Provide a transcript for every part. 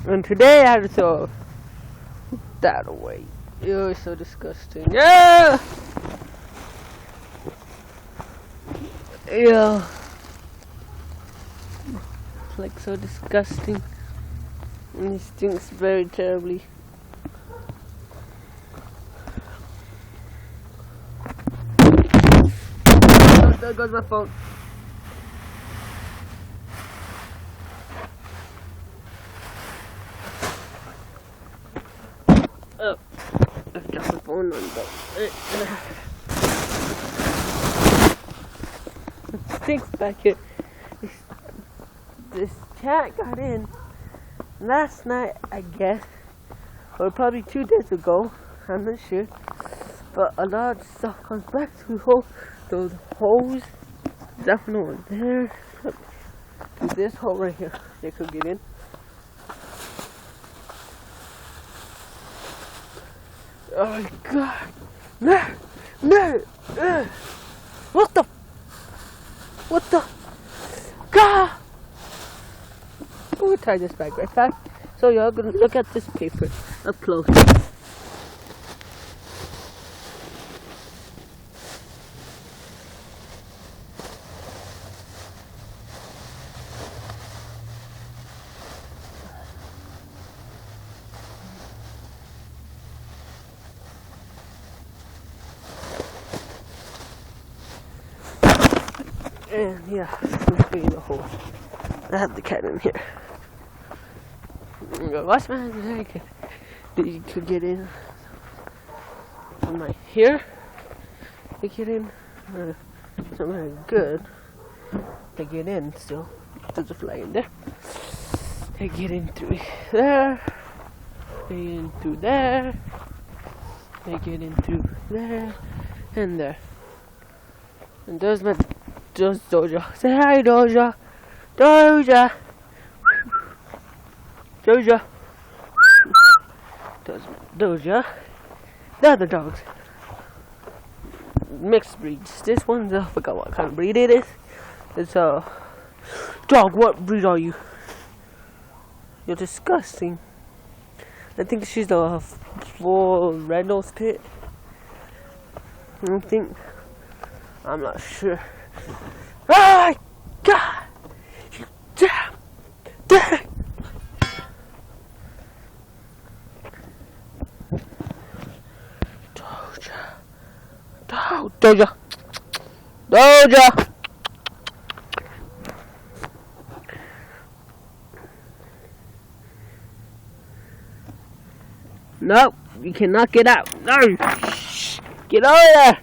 And today I had to throw that away. It was so disgusting. Yeah! Yeah. It's like so disgusting. And it stinks very terribly. Oh, there goes my phone. Oh, I've got my phone on though. It stinks back here. This cat got in last night, I guess, or probably 2 days ago. I'm not sure, but a lot of stuff comes back through those holes. Definitely there. Through this hole right here, they could get in. Oh my god! No! No! What the? What the? God! We'll tie this back right back. So y'all gonna look at this paper up close. And yeah, let's be the hole. I have the cat in here. Watch my hands. You could get in. I'm right here. They get in. Somewhere good. They get in still. There's a fly in there. They get in through there. They get in through there. They get in through there and there. And there's Doja. Say hi, Doja. Doja. Doja. Doja. The other dogs. Mixed breeds. This one's I forgot what kind of breed it is. It's a dog. What breed are you? You're disgusting. I think she's a full red nose pit. I don't think. I'm not sure. Oh my god! You damn! Doja! Doja! No, you cannot get out. No! Get out of there!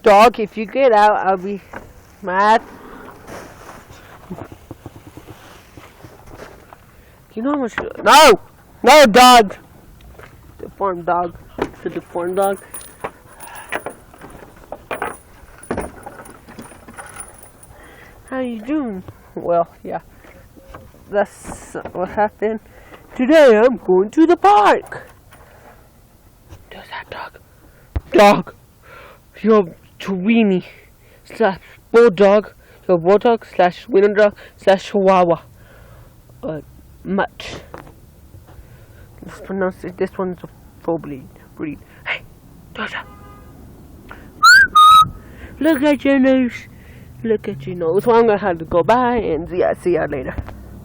Dog, if you get out, I'll be mad. You know how much? No! No, dog! Deformed dog. It's a deformed dog. How you doing? Well, yeah. That's what happened. Today I'm going to the park. There's that dog. Dog! You're Tweenie / Bulldog. You're Bulldog / Wiener Dog / Chihuahua. Much. Let's pronounce it. This one's a full breed. Hey, Doja. Look at your nose. Look at your nose. So I'm gonna have to go by and see ya later.